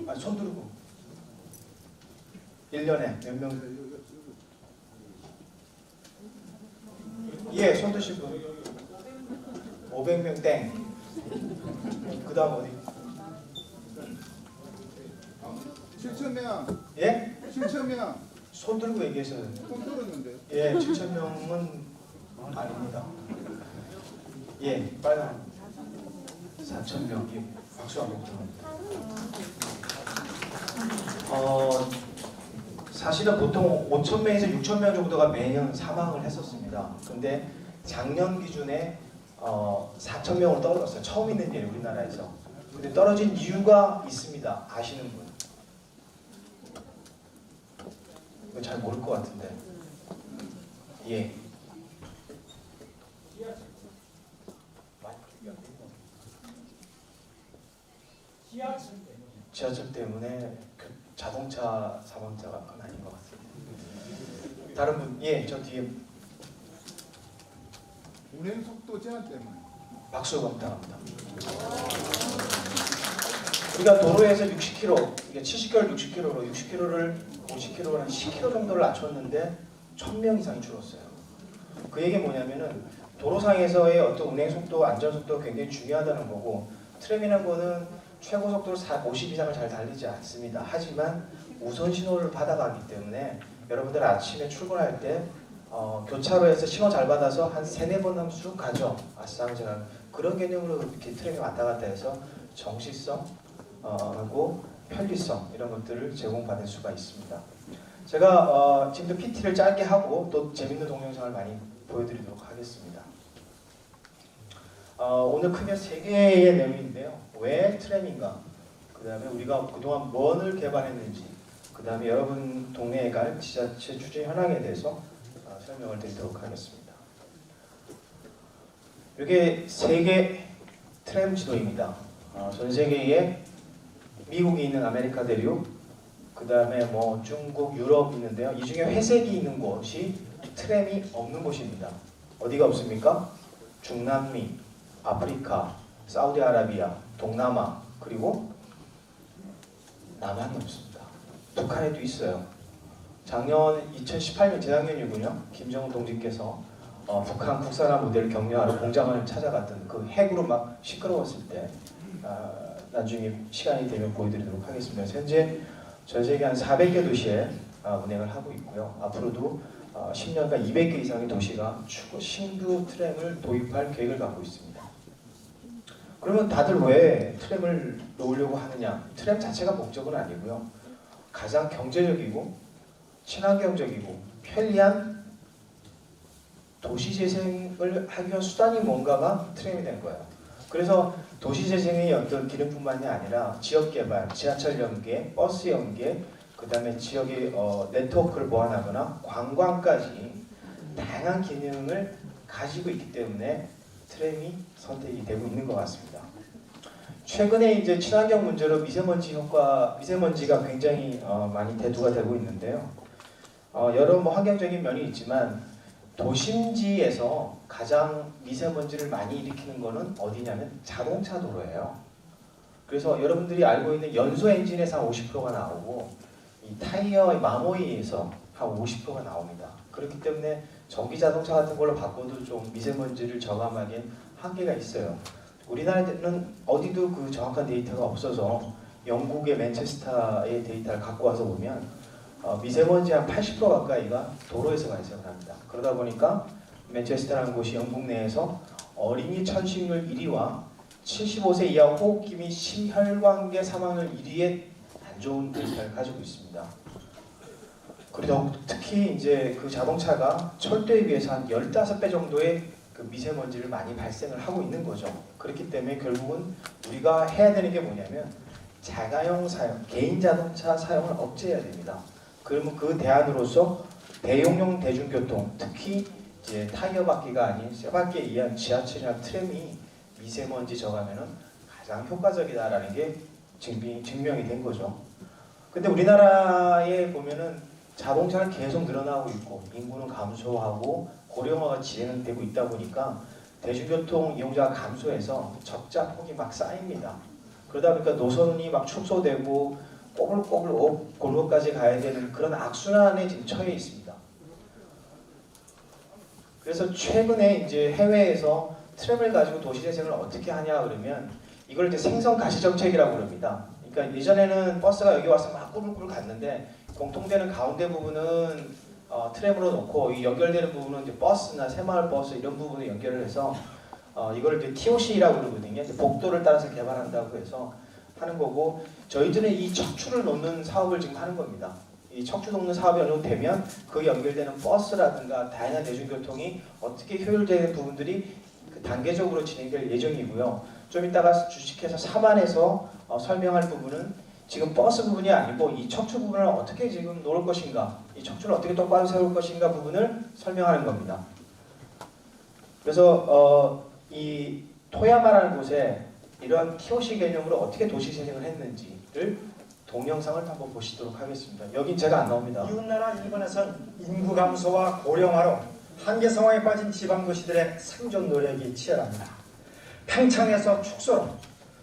아니, 손 들고. 1년에 몇 명? 예, 손 드실 분. 500명 땡. 그 다음 어디? 7,000명. 예? 7,000명. 손 들고 얘기했어요. 손 들었는데. 예, 7,000명은 아닙니다. 예, 빨간 4,000명. 예, 박수 한번 부탁합니다. 사실은 보통 5,000명에서 6,000명 정도가 매년 사망을 했었습니다. 근데 작년 기준에 4,000명으로 떨어졌어요. 처음 있는 일 우리나라에서. 근데 떨어진 이유가 있습니다. 아시는 분? 이거 잘 모를 것 같은데. 예. 지하철 때문에 그 자동차 사망자가 아닌 것 같습니다. 다른 분, 예, 저 뒤에 운행 속도 제한 때문에. 박수 감사합니다. 우리가 도로에서 60km, 이게 70km, 60km로 60km를 50km를 한 10km 정도를 낮췄는데 1,000명 이상이 줄었어요. 그 얘기 뭐냐면은 도로상에서의 어떤 운행 속도, 안전 속도가 굉장히 중요하다는 거고, 트램이라는 거는 최고 속도로 50 이상을 잘 달리지 않습니다. 하지만 우선 신호를 받아가기 때문에 여러분들 아침에 출근할 때 교차로에서 신호 잘 받아서 한 3-4번 하면 쑥 가죠. 아싸한지랑 그런 개념으로 이렇게 트램이 왔다 갔다 해서 정시성 하고 편리성 이런 것들을 제공받을 수가 있습니다. 제가 지금도 PT를 짧게 하고 또 재밌는 동영상을 많이 보여드리도록 하겠습니다. 오늘 크게 3개의 내용인데요. 왜 트램인가? 그 다음에 우리가 그동안 뭔을 개발했는지, 그 다음에 여러분 동네에 갈 지자체 추진 현황에 대해서 설명을 드리도록 하겠습니다. 이게 세계 트램 지도입니다. 전 세계에 미국이 있는 아메리카 대륙, 그 다음에 뭐 중국, 유럽 있는데요. 이 중에 회색이 있는 곳이 트램이 없는 곳입니다. 어디가 없습니까? 중남미, 아프리카, 사우디아라비아, 동남아, 그리고 남한이 없습니다. 북한에도 있어요. 작년 2018년 재작년이군요. 김정은 동지께서 북한 국산화 모델을 격려하러 공장을 찾아갔던 그 핵으로 막 시끄러웠을 때 나중에 시간이 되면 보여드리도록 하겠습니다. 현재 전 세계 한 400개 도시에 운행을 하고 있고요. 앞으로도 10년간 200개 이상의 도시가 신규 트램을 도입할 계획을 갖고 있습니다. 그러면 다들 왜 트램을 놓으려고 하느냐? 트램 자체가 목적은 아니고요. 가장 경제적이고 친환경적이고 편리한 도시재생을 하기 위한 수단이 뭔가가 트램이 된 거예요. 그래서 도시재생의 어떤 기능뿐만이 아니라 지역개발, 지하철 연계, 버스 연계, 그 다음에 지역의 네트워크를 보완하거나 관광까지 다양한 기능을 가지고 있기 때문에 트램이 선택이 되고 있는 것 같습니다. 최근에 이제 친환경 문제로 미세먼지가 굉장히 많이 대두가 되고 있는데요. 여러 환경적인 면이 있지만 도심지에서 가장 미세먼지를 많이 일으키는 거는 어디냐면 자동차 도로예요. 그래서 여러분들이 알고 있는 연소 엔진에서 한 50%가 나오고 이 타이어의 마모에서 한 50%가 나옵니다. 그렇기 때문에 전기 자동차 같은 걸로 바꿔도 좀 미세먼지를 저감하기엔 한계가 있어요. 우리나라는 어디도 그 정확한 데이터가 없어서 영국의 맨체스터의 데이터를 갖고 와서 보면 미세먼지 한 80% 가까이가 도로에서 발생을 합니다. 그러다 보니까 맨체스터라는 곳이 영국 내에서 어린이 천식률 1위와 75세 이하 호흡기 및 심혈관계 사망률 1위의 안 좋은 데이터를 가지고 있습니다. 그리고 특히 이제 그 자동차가 철도에 비해서 한 15배 정도의 그 미세먼지를 많이 발생을 하고 있는 거죠. 그렇기 때문에 결국은 우리가 해야 되는 게 뭐냐면 자가용 사용, 개인 자동차 사용을 억제해야 됩니다. 그러면 그 대안으로서 대용량 대중교통, 특히 이제 타이어 바퀴가 아닌 쇠바퀴에 의한 지하철이나 트램이 미세먼지 저감에는 가장 효과적이다라는 게 증명이 된 거죠. 근데 우리나라에 보면은 자동차는 계속 늘어나고 있고 인구는 감소하고 고령화가 진행되고 있다 보니까 대중교통 이용자가 감소해서 적자 폭이 막 쌓입니다. 그러다 보니까 노선이 막 축소되고 꼬불꼬불 골목까지 가야 되는 그런 악순환에 지금 처해 있습니다. 그래서 최근에 이제 해외에서 트램을 가지고 도시재생을 어떻게 하냐 그러면 이걸 이제 생선 가시 정책이라고 그럽니다. 그러니까 예전에는 버스가 여기 와서 막 꾸불꾸불 갔는데 공통되는 가운데 부분은 트램으로 놓고 이 연결되는 부분은 이제 버스나 새마을 버스 이런 부분을 연결을 해서 이걸 이제 TOC라고 그러거든요. 이제 복도를 따라서 개발한다고 해서 하는 거고 저희들은 이 척추를 놓는 사업을 지금 하는 겁니다. 이 척추 놓는 사업이 어느 정도 되면 그 연결되는 버스라든가 다양한 대중교통이 어떻게 효율되는 부분들이 단계적으로 진행될 예정이고요. 좀 이따가 주식회사 사만에서 설명할 부분은 지금 버스 부분이 아니고 이 척추 부분을 어떻게 지금 놓을 것인가, 이 척추를 어떻게 똑바로 세울 것인가 부분을 설명하는 겁니다. 그래서 이 토야마라는 곳에 이런 TOC 개념으로 어떻게 도시재생을 했는지를 동영상을 한번 보시도록 하겠습니다. 여긴 제가 안 나옵니다. 이웃나라 일본에선 인구 감소와 고령화로 한계 상황에 빠진 지방도시들의 생존 노력이 치열합니다. 평창에서 축소로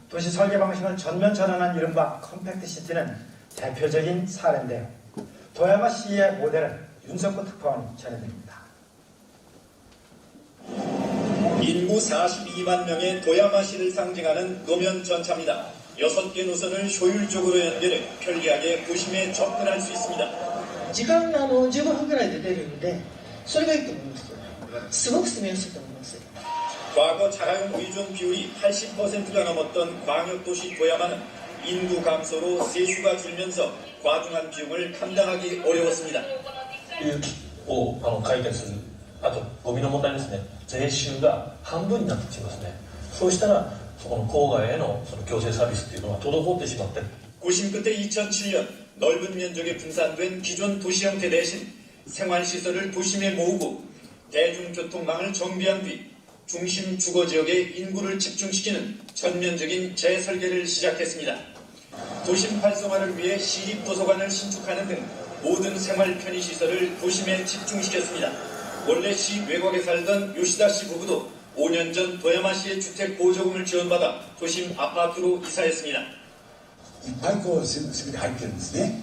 도시 설계 방식을 전면 전환한 이른바 컴팩트 시티는 대표적인 사례인데요. 도야마시의 모델은 윤석구 특파원이 전해드립니다. 인구 42만 명의 도야마시를 상징하는 노면 전차입니다. 6개 노선을 효율적으로 연결해 편리하게 도심에 접근할 수 있습니다. 時間15分ぐらいで出るんでそれがいいと思います。すごく住みやすいと思います。 과거 자가용 의존 비율이 80%가 넘었던 광역도시 도야마는 인구 감소로 세수가 줄면서 과중한 비용을 감당하기 어려웠습니다. 雪を解決する。あとゴミの問題ですね。税収が半分になってきますね。そうしたらそこの郊外への行政サービスっていうのは滞ってしまって。 고심 끝에 2007년 넓은 면적에 분산된 기존 도시 형태 대신 생활시설을 도심에 모으고 대중교통망을 정비한 뒤 중심 주거지역에 인구를 집중시키는 전면적인 재설계를 시작했습니다. 도심 활성화를 위해 시립도서관을 신축하는 등 모든 생활 편의시설을 도심에 집중시켰습니다. 원래 시 외곽에 살던 요시다 씨 부부도 5년 전 도야마시의 주택 보조금을 지원받아 도심 아파트로 이사했습니다. いっぱいこう全て入ってるんですね。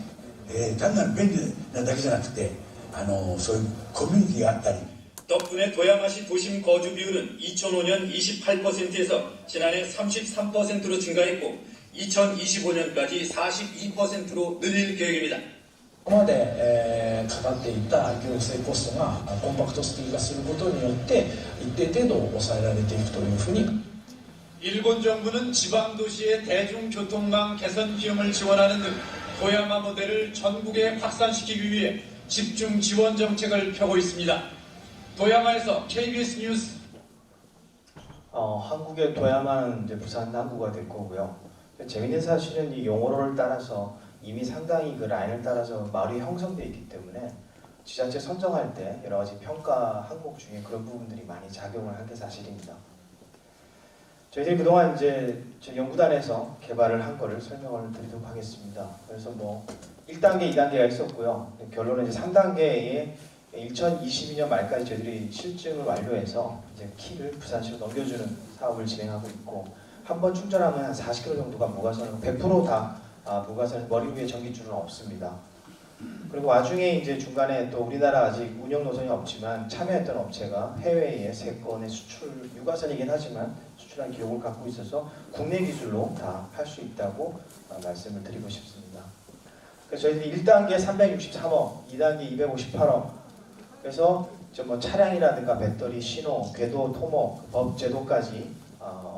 単なる便利なだけじゃなくて、そういうコミュニティがあったり。 덕분에 도야마시 도심 거주 비율은 2005년 28%에서 지난해 33%로 증가했고 2025년까지 42%로 늘릴 계획입니다. ここまで、かかっていた行政コストがコンパクトシティ化することによって一定程度抑えられていくというふうに 일본 정부는 지방 도시의 대중교통망 개선 비용을 지원하는 등 도야마 모델을 전국에 확산시키기 위해 집중 지원 정책을 펴고 있습니다. 도야마에서 KBS 뉴스. 한국의 도야마는 이제 부산 남구가 될 거고요. 재밌는 사실은 이 용어를 따라서 이미 상당히 그 라인을 따라서 마을이 형성되어 있기 때문에 지자체 선정할 때 여러 가지 평가 항목 중에 그런 부분들이 많이 작용을 한 게 사실입니다. 저희들이 그동안 이제 저희 연구단에서 개발을 한 거를 설명을 드리도록 하겠습니다. 그래서 뭐 1단계, 2단계가 있었고요. 결론은 이제 3단계에 2022년 말까지 저희들이 실증을 완료해서 이제 키를 부산시로 넘겨주는 사업을 진행하고 있고 한 번 충전하면 한 40km 정도가 무가선, 100% 다 무가선, 머리 위에 전기줄은 없습니다. 그리고 와중에 이제 중간에 또 우리나라 아직 운영 노선이 없지만 참여했던 업체가 해외에 3건의 수출, 유가선이긴 하지만 수출한 기록을 갖고 있어서 국내 기술로 다 할 수 있다고 말씀을 드리고 싶습니다. 그래서 저희들이 1단계 363억, 2단계 258억, 그래서 뭐 차량이라든가 배터리, 신호, 궤도, 토목, 법 제도까지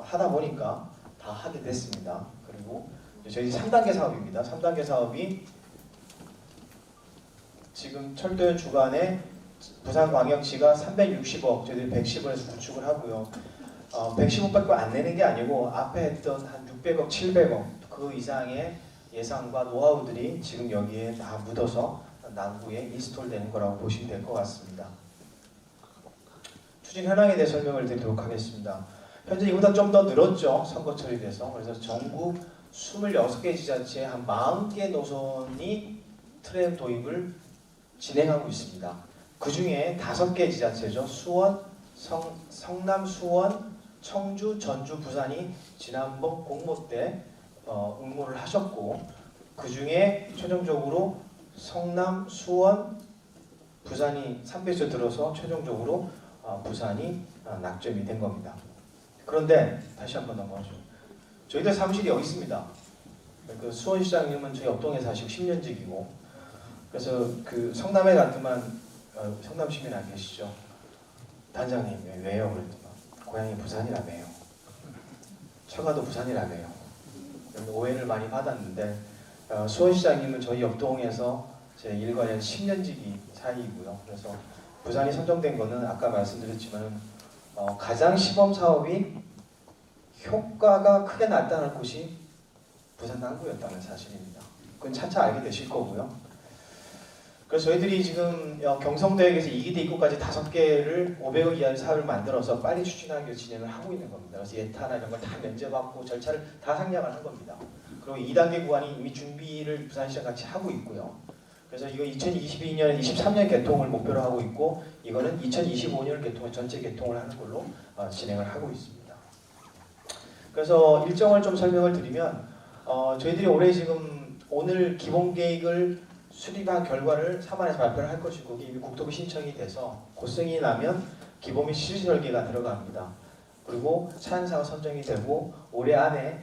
하다 보니까 다 하게 됐습니다. 그리고 저희 3단계 사업입니다. 3단계 사업이 지금 철도의 주간에 부산광역시가 360억, 저희들이 110억에서 구축을 하고요. 115억밖에 안 내는 게 아니고 앞에 했던 한 600억, 700억 그 이상의 예상과 노하우들이 지금 여기에 다 묻어서 남구에 인스톨되는 거라고 보시면 될 것 같습니다. 추진 현황에 대해 설명을 드리도록 하겠습니다. 현재 이보다 좀 더 늘었죠. 선거 처리돼서. 그래서 전국 26개 지자체에 한 40개 노선이 트램 도입을 진행하고 있습니다. 그 중에 5개 지자체죠. 수원, 성남, 수원, 청주, 전주, 부산이 지난번 공모 때 응모를 하셨고 그 중에 최종적으로 성남, 수원, 부산이 3배수 들어서 최종적으로 부산이 낙점이 된 겁니다. 그런데 다시 한번 넘어가죠. 저희들 사무실이 여기 있습니다. 그 수원시장님은 저희 업동에 사시고 10년직이고, 그래서 그 성남에 갔더만 성남 시민 안 계시죠? 단장님 왜요? 그랬더만 고향이 부산이라며요. 처가도 부산이라며요. 오해를 많이 받았는데 수원시장님은 저희 업동에서 제 일과년 10년지기 사이이고요. 그래서 부산이 선정된 거는 아까 말씀드렸지만 가장 시범 사업이 효과가 크게 났다는 곳이 부산 남구였다는 사실입니다. 그건 차차 알게 되실 거고요. 그래서 저희들이 지금 경성대학에서 2기대 입구까지 5개를 500억 이하의 사업을 만들어서 빨리 추진하기 위해서 진행을 하고 있는 겁니다. 그래서 예타나 이런 걸 다 면제받고 절차를 다 상량을 한 겁니다. 그리고 2단계 구간이 이미 준비를 부산시랑 같이 하고 있고요. 그래서 이거 2022년, 23년 개통을 목표로 하고 있고, 이거는 2025년 개통을 전체 개통을 하는 걸로 진행을 하고 있습니다. 그래서 일정을 좀 설명을 드리면 저희들이 올해 지금 오늘 기본 계획을 수립한 결과를 3월에서 발표를 할 것이고, 이미 국토부 신청이 돼서 고성이 나면 기본 및 실시 설계가 들어갑니다. 그리고 사안사가 선정이 되고 올해 안에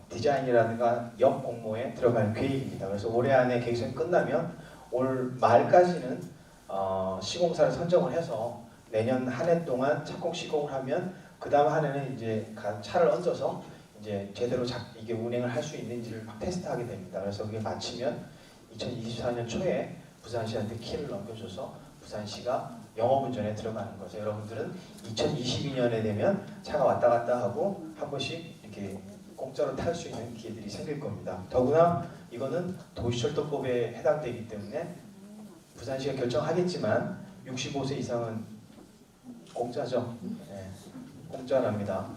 디자인이라든가 옆 공모에 들어갈 계획입니다. 그래서 올해 안에 계획이 끝나면 올 말까지는 시공사를 선정을 해서 내년 한 해 동안 착공 시공을 하면 그 다음 한 해는 이제 차를 얹어서 이제 제대로 이게 운행을 할 수 있는지를 막 테스트하게 됩니다. 그래서 그게 마치면 2024년 초에 부산시한테 키를 넘겨줘서 부산시가 영업운전에 들어가는 거죠. 여러분들은 2022년에 되면 차가 왔다 갔다 하고 한 번씩 이렇게 공짜로 탈 수 있는 기회들이 생길 겁니다. 더구나 이거는 도시철도법에 해당되기 때문에 부산시가 결정하겠지만 65세 이상은 공짜죠. 네, 공짜랍니다.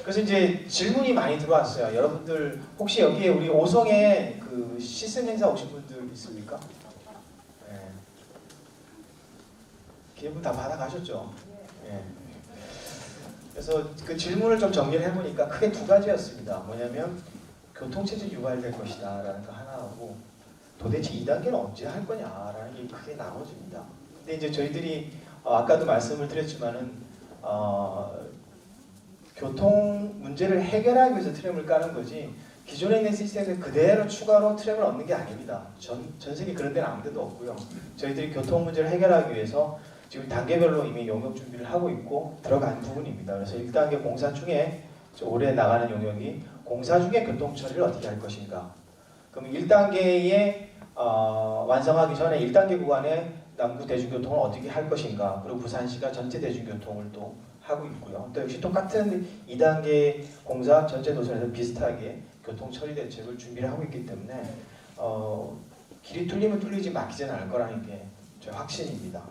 그래서 이제 질문이 많이 들어왔어요. 여러분들 혹시 여기에 우리 오성에 그 시승 행사 오신 분들 있습니까? 네. 기회분 다 받아가셨죠? 네. 그래서 그 질문을 좀 정리를 해보니까 크게 2가지였습니다. 뭐냐면 교통체증 유발될 것이다 라는 거 하나하고, 도대체 2단계는 언제 할 거냐라는 게 크게 나눠집니다. 근데 이제 저희들이 아까도 말씀을 드렸지만은 교통 문제를 해결하기 위해서 트램을 까는 거지, 기존에 있는 시스템에 그대로 추가로 트램을 얻는 게 아닙니다. 전 세계 그런 데는 아무 데도 없고요. 저희들이 교통 문제를 해결하기 위해서 지금 단계별로 이미 용역 준비를 하고 있고 들어간 부분입니다. 그래서 1단계 공사 중에 올해 나가는 용역이 공사 중에 교통 처리를 어떻게 할 것인가. 그럼 1단계에 완성하기 전에 1단계 구간에 남구 대중교통을 어떻게 할 것인가. 그리고 부산시가 전체 대중교통을 또 하고 있고요. 또 역시 똑같은 2단계 공사 전체 노선에서 비슷하게 교통 처리 대책을 준비를 하고 있기 때문에 길이 뚫리면 뚫리지 막히지는 않을 거라는 게 저희 확신입니다.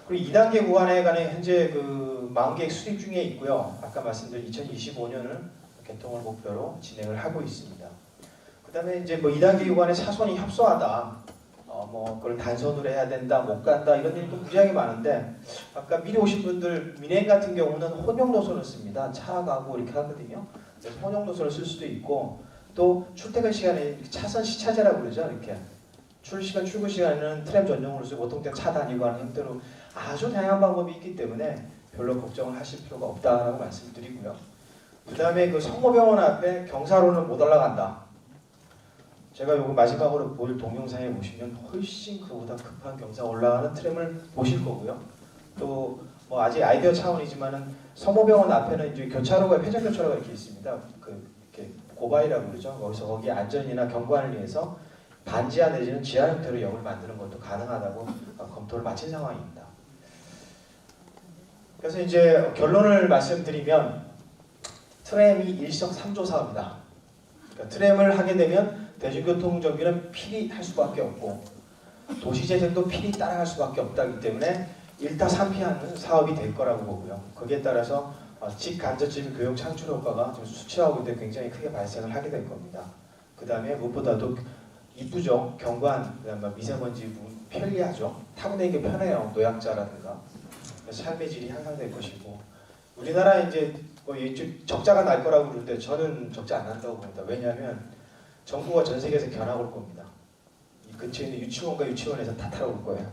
그리고 2단계 구간에 관해 현재 그 마음계획 수립 중에 있고요. 아까 말씀드린 2025년을 개통을 목표로 진행을 하고 있습니다. 그 다음에 이제 뭐 2단계 구간에 차선이 협소하다, 뭐 그걸 단선으로 해야 된다, 못 간다, 이런 일도 무지하게 많은데, 아까 미리 오신 분들 민행 같은 경우는 혼용 노선을 씁니다. 차 가고 이렇게 하거든요. 그래서 혼용 노선을 쓸 수도 있고, 또 출퇴근 시간에 차선 시차제라고 그러죠. 이렇게 출시간 출근 시간에는 트램 전용으로 쓰고 보통 때 차 다니고 하는 형태로 아주 다양한 방법이 있기 때문에 별로 걱정을 하실 필요가 없다라고 말씀드리고요. 그 다음에 그 성모병원 앞에 경사로는 못 올라간다. 제가 요거 마지막으로 볼 동영상에 보시면 훨씬 그보다 급한 경사 올라가는 트램을 보실 거고요. 또 뭐 아직 아이디어 차원이지만은 성모병원 앞에는 이제 교차로가 회전 교차로가 이렇게 있습니다. 이렇게 고바이라고 그러죠. 거기 안전이나 경관을 위해서 반지하 내지는 지하 형태로 역을 만드는 것도 가능하다고 검토를 마친 상황입니다. 그래서 이제 결론을 말씀드리면 트램이 일석삼조 사업이다. 그러니까 트램을 하게 되면 대중교통 정비는 필히 할 수밖에 없고 도시재생도 필히 따라갈 수밖에 없다기 때문에 일타삼피하는 사업이 될 거라고 보고요. 거기에 따라서 직간접적인 교육 창출 효과가 지금 수치화하고 있는데 굉장히 크게 발생을 하게 될 겁니다. 그 다음에 무엇보다도 이쁘죠. 경관, 그다음에 미세먼지 부분 편리하죠. 타고 다니기 편해요. 노약자라든가 삶의 질이 향상될 것이고, 우리나라 이제 뭐 적자가 날 거라고 그러는데 저는 적자 안 난다고 봅니다. 왜냐하면 정부가 전 세계에서 견학 올 겁니다. 이 근처에 있는 유치원과 유치원에서 다 타러 올 거예요.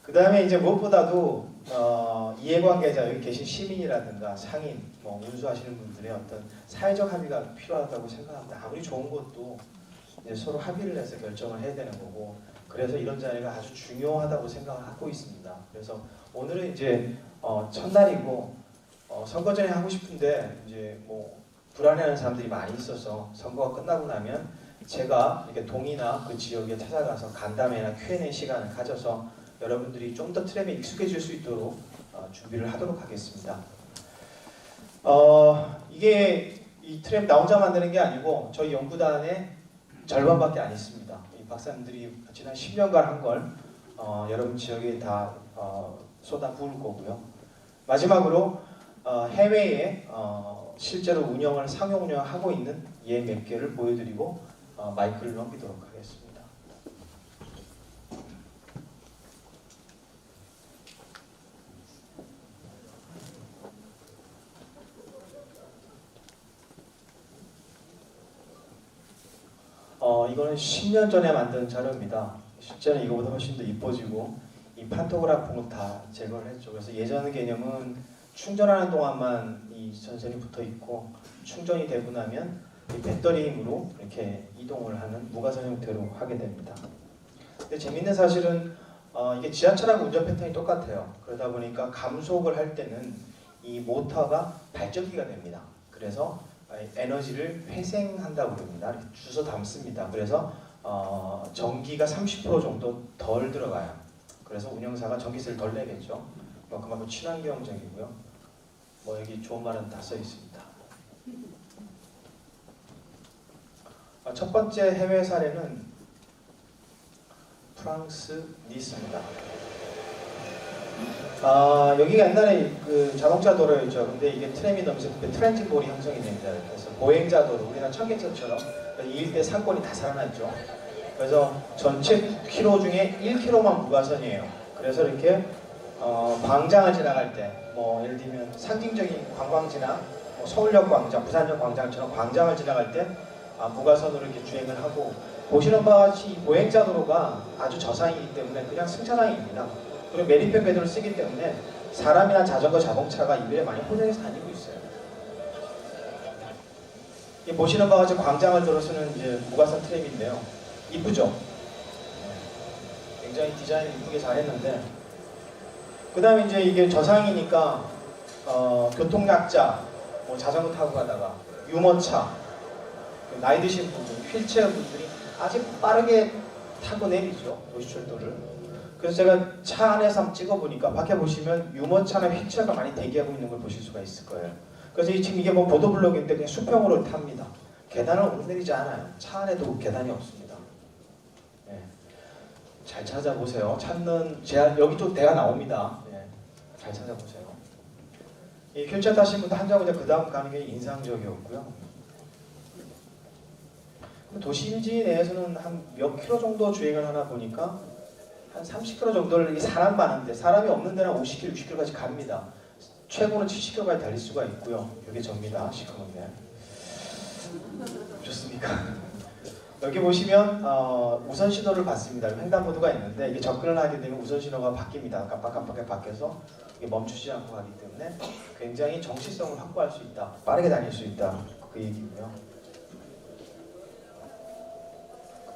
그 다음에 이제 무엇보다도 이해관계자, 여기 계신 시민이라든가 상인, 뭐 운수하시는 분들의 어떤 사회적 합의가 필요하다고 생각합니다. 아무리 좋은 것도 이제 서로 합의를 해서 결정을 해야 되는 거고, 그래서 이런 자리가 아주 중요하다고 생각을 하고 있습니다. 그래서 오늘은 이제 첫날이고 선거 전에 하고 싶은데 이제 뭐 불안해하는 사람들이 많이 있어서 선거가 끝나고 나면 제가 이렇게 동이나 그 지역에 찾아가서 간담회나 Q&A 시간을 가져서 여러분들이 좀 더 트램에 익숙해질 수 있도록 준비를 하도록 하겠습니다. 이게 이 트램 나 혼자 만드는 게 아니고 저희 연구단의 절반밖에 안 있습니다. 이 박사님들이 지난 10년간 한 걸 여러분 지역에 다 쏟아 부을 거고요. 마지막으로 해외에 실제로 운영을 상용 운영하고 있는 예 몇 개를 보여드리고 마이크를 넘기도록 하겠습니다. 이거는 10년 전에 만든 자료입니다. 실제는 이거보다 훨씬 더 이뻐지고 이 판토그래프는 다 제거를 했죠. 그래서 예전 개념은 충전하는 동안만 이 전선이 붙어 있고 충전이 되고 나면 이 배터리 힘으로 이렇게 이동을 하는 무가선 형태로 하게 됩니다. 근데 재밌는 사실은 이게 지하철하고 운전 패턴이 똑같아요. 그러다 보니까 감속을 할 때는 이 모터가 발전기가 됩니다. 그래서 에너지를 회생한다고 그럽니다. 이렇게 주워 담습니다. 그래서 전기가 30% 정도 덜 들어가요. 그래서 운영사가 전기세를 덜 내겠죠. 그만큼 친환경적이고요. 뭐 여기 좋은 말은 다 써 있습니다. 첫 번째 해외 사례는 프랑스 니스입니다. 여기가 옛날에 그 자동차 도로였죠. 근데 이게 트램이 넘어서 트렌치볼이 형성이 됩니다. 그래서 보행자 도로, 우리나라 청계천처럼 이 일대 상권이 다 살아났죠. 그래서 전체 키로 중에 1km만 무가선이에요. 그래서 이렇게 광장을 지나갈 때, 뭐 예를 들면 상징적인 관광지나 뭐 서울역 광장, 부산역 광장처럼 광장을 지나갈 때 무가선으로 이렇게 주행을 하고, 보시는 바와 같이 보행자 도로가 아주 저상이기 때문에 그냥 승차장입니다. 그리고 매립형 궤도를 쓰기 때문에 사람이나 자전거, 자동차가 이별에 많이 호전해서 다니고 있어요. 이 보시는 바와 같이 광장을 들어서는 이제 무가선 트램인데요. 이쁘죠? 굉장히 디자인을 이쁘게 잘 했는데, 그 다음에 이제 이게 저상이니까 교통약자, 뭐 자전거 타고 가다가 유모차, 나이 드신 분들, 휠체어 분들이 아주 빠르게 타고 내리죠. 도시철도를. 그래서 제가 차 안에서 한번 찍어보니까 밖에 보시면 유모차나 휠체어가 많이 대기하고 있는 걸 보실 수가 있을 거예요. 그래서 지금 이게 뭐 보도블록인데 그냥 수평으로 탑니다. 계단을 오르내리지 않아요. 차 안에도 계단이 없습니다. 네. 잘 찾아보세요. 찾는 여기 쪽 대가 나옵니다. 네. 잘 찾아보세요. 이 휠체어 타신 분도 한 장은 그 다음 가는 게 인상적이었고요. 도시지 내에서는 한 몇 킬로 정도 주행을 하나 보니까 한 30km 정도를 사람 많은데, 사람이 없는 데는 50km, 60km까지 갑니다. 최고는 70km까지 달릴 수가 있고요. 이게 접니다. 시커먼데. 좋습니까? 여기 보시면 우선 신호를 받습니다. 횡단보도가 있는데 이게 접근을 하게 되면 우선 신호가 바뀝니다. 깜빡깜빡하게 바뀌어서 이게 멈추지 않고 가기 때문에 굉장히 정시성을 확보할 수 있다. 빠르게 다닐 수 있다. 그 얘기고요.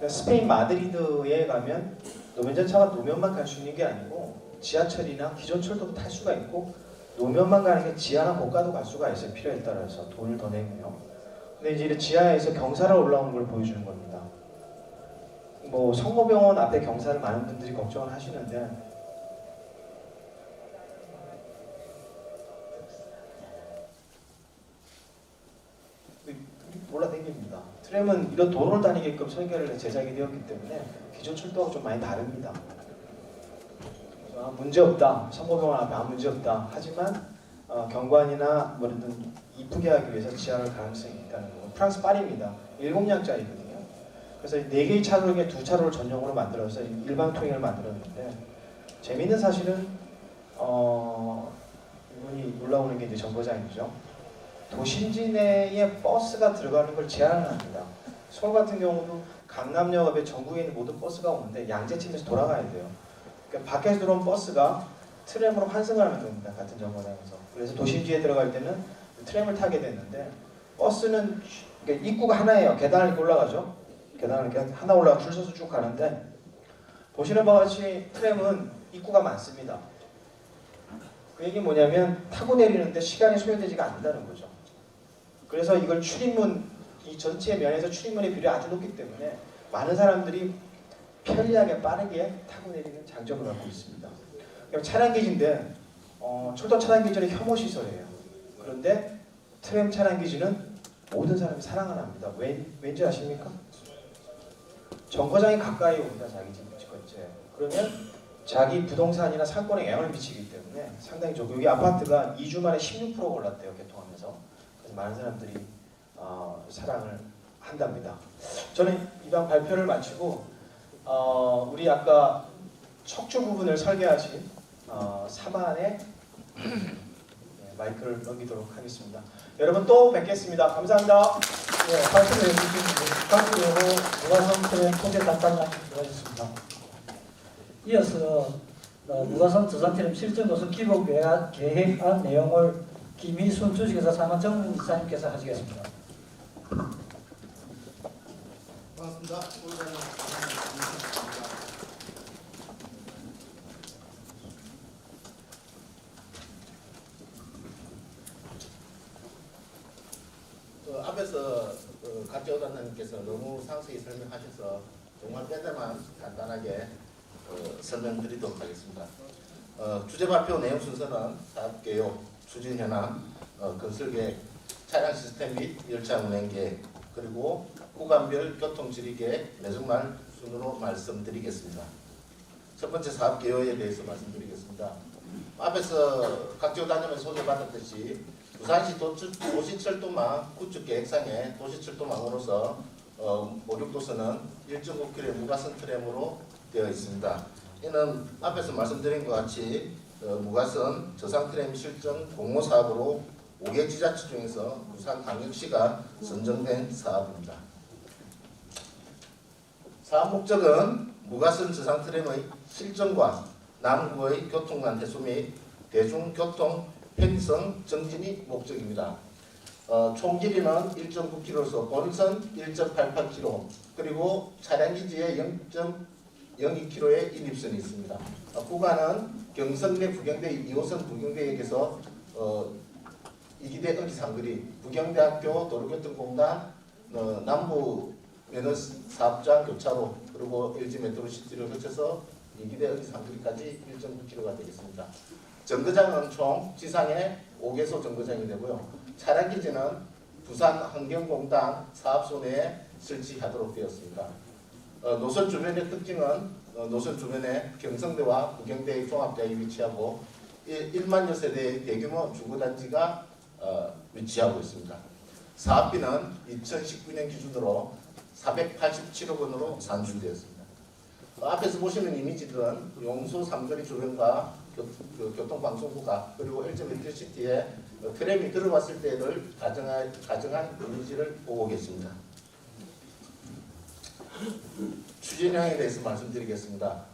스페인 마드리드에 가면 노면전차가 노면만 갈 수 있는 게 아니고 지하철이나 기존 철도도 탈 수가 있고, 노면만 가는 게 지하나 고가도 갈 수가 있어요. 필요에 따라서 돈을 더 내고요. 근데 이제 지하에서 경사를 올라오는 걸 보여주는 겁니다. 뭐 성모병원 앞에 경사를 많은 분들이 걱정을 하시는데, 몰라다닙니다. 트램은 이런 도로를 다니게끔 설계를 제작이 되었기 때문에 기존 철도하고 좀 많이 다릅니다. 문제없다. 성모병원 앞에 아무 문제없다. 하지만 경관이나 뭐든 이쁘게 하기 위해서 지하를 가능성이 있다는 거고, 프랑스 파리입니다. 7량짜리거든요. 그래서 4개의 차로 중에 2차로를 전용으로 만들어서 일반 통행을 만들었는데, 재밌는 사실은 이분이 올라오는 게 이제 정거장이죠. 도심지 내에 버스가 들어가는 걸 제한을 합니다. 서울 같은 경우도 강남역에 전국에 있는 모든 버스가 오는데 양재쯤에서 돌아가야 돼요. 그러니까 밖에서 들어온 버스가 트램으로 환승을 하면 됩니다. 같은 정거장에서. 그래서 도심지에 들어갈 때는 트램을 타게 됐는데 버스는 그러니까 입구가 하나예요. 계단을 이렇게 올라가죠. 계단을 이렇게 하나 올라가 줄 서서 쭉 가는데 보시는 바와 같이 트램은 입구가 많습니다. 그 얘기 뭐냐면 타고 내리는데 시간이 소요되지가 않는다는 거죠. 그래서 이걸 출입문, 이 전체 면에서 출입문의 비율이 아주 높기 때문에 많은 사람들이 편리하게 빠르게 타고 내리는 장점을 갖고 있습니다. 차량 기지인데 철도 차량 기지는 혐오 시설이에요. 그런데 트램 차량 기지는 모든 사람이 사랑을 합니다. 왠지 아십니까? 정거장이 가까이 옵니다. 자기 집 근처에. 그러면 자기 부동산이나 상권에 영향을 미치기 때문에 상당히 좋고 여기 아파트가 2주 만에 16% 올랐대요. 개통하면서. 그래서 많은 사람들이 사랑을 한답니다. 저는 이번 발표를 마치고 우리 아까 척추 부분을 설계하신 사만의 마이크를 넘기도록 하겠습니다. 여러분 또 뵙겠습니다. 감사합니다. 네, 발표를 해주신 박수영호 무가성 트램 통제 담당관 수고하셨습니다. 이어서 무가성 저산 트램 실전 노선 기본 계획안 내용을 김희순 주식회사 사무정 이사님께서 하시겠습니다. 반갑습니다. 앞에서 각재호 단장님께서 너무 상세히 설명하셔서 정말 빼다만 간단하게 설명드리도록 하겠습니다. 주제 발표 내용 순서는 사업개요, 추진 현황, 건설계획, 차량 시스템 및 열차 운행계획, 그리고 구간별 교통지리계획 매주말 순으로 말씀드리겠습니다. 첫 번째 사업개요에 대해서 말씀드리겠습니다. 앞에서 각재호 단장님 소개받았듯이 부산시 도시철도망 구축계획상의 도시철도망으로서 모륙도선은 1.9km 무가선 트램으로 되어 있습니다. 이는 앞에서 말씀드린 것 같이 무가선 저상 트램 실전 공모 사업으로 5개 지자체 중에서 부산광역시가 선정된 사업입니다. 사업 목적은 무가선 저상 트램의 실전과 남구의 교통난 해소 및 대중교통 편의성 증진이 목적입니다. 총 길이는 1.9km로서 본선 1.88km 그리고 차량기지에 0.02km의 인입선이 있습니다. 구간은 경성대 부경대 2호선 부경대역에서 이기대 의기상거리 부경대학교 도로교통공단 남부 면허사업장 교차로 그리고 LG 메트로시티를 거쳐서 이기대 의기상거리까지 1.9km가 되겠습니다. 정거장은 총 지상에 5개소 정거장이 되고요. 차량기지는 부산 환경공단 사업소 내에 설치하도록 되었습니다. 노선 주변의 특징은 노선 주변에 경성대와 부경대의 종합대학이 위치하고 1만여 세대의 대규모 주거단지가 위치하고 있습니다. 사업비는 2019년 기준으로 487억 원으로 산출되었습니다. 앞에서 보시는 이미지들은 용소 삼거리 주변과 교통방송국가 그리고 LG 메트로시티에 트램이 들어왔을 때를 가정한 이미지를 보고 계십니다. 추진 현황에 대해서 말씀드리겠습니다.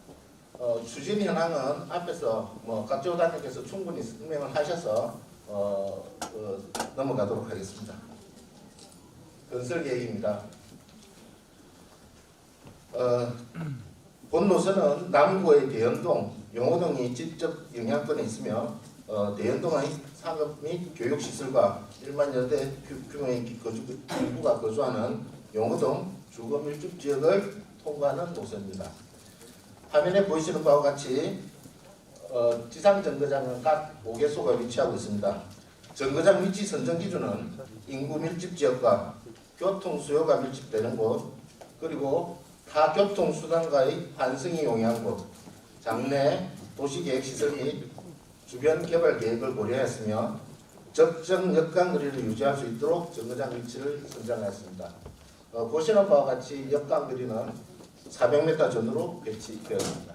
추진 현황은 앞에서 각재호 단장님께서 충분히 설명을 하셔서 넘어가도록 하겠습니다. 건설 계획입니다. 본 노선은 남구의 대연동, 용호동이 직접 영향권에 있으며 대연동의 상업 및 교육시설과 1만여 대 규모의 인구가 거주하는 용호동 주거 밀집 지역을 통과하는 노선입니다. 화면에 보이시는 바와 같이 지상 정거장은 각 5개소가 위치하고 있습니다. 정거장 위치 선정 기준은 인구 밀집 지역과 교통 수요가 밀집되는 곳 그리고 타 교통수단과의 환승이 용이한 곳, 장내 도시계획시설 및 주변 개발 계획을 고려했으며 적정 역광거리를 유지할 수 있도록 정거장 위치를 선정하였습니다. 보시는 바와 같이 역광거리는 400m 전으로 배치되었습니다.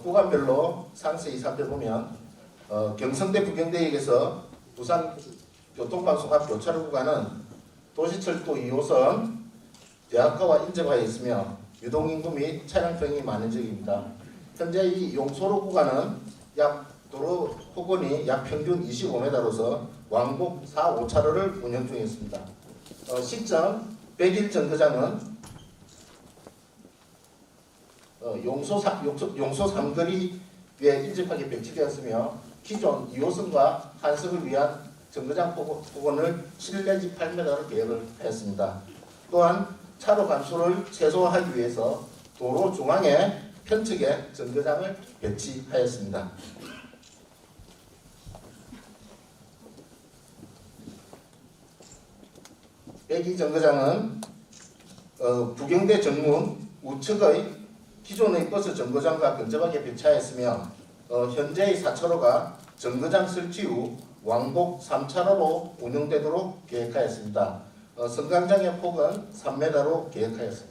구간별로 상세히 살펴보면 경성대 부경대역에서 부산 교통방송 앞 교차로 구간은 도시철도 2호선 대학가와 인접하여 있으며 유동인구 및 차량평이 많은 지역입니다. 현재 이 용소로 구간은 도로 폭언이 약 평균 25m로서 왕복 4, 5차로를 운영 중에 있습니다. 시점 100일 정거장은 용소 3거리에 인접하게 배치되었으며 기존 2호선과 한석을 위한 정거장 폭언을 7 내지 8m로 계획을 하였습니다. 또한 차로 감소를 최소화하기 위해서 도로 중앙에 편측에 정거장을 배치하였습니다. 배기 정거장은 부경대 정문 우측의 기존의 버스 정거장과 근접하게 배치하였으며 현재의 4차로가 정거장 설치 후 왕복 3차로로 운영되도록 계획하였습니다. 승강장의 폭은 3m로 계획하였습니다.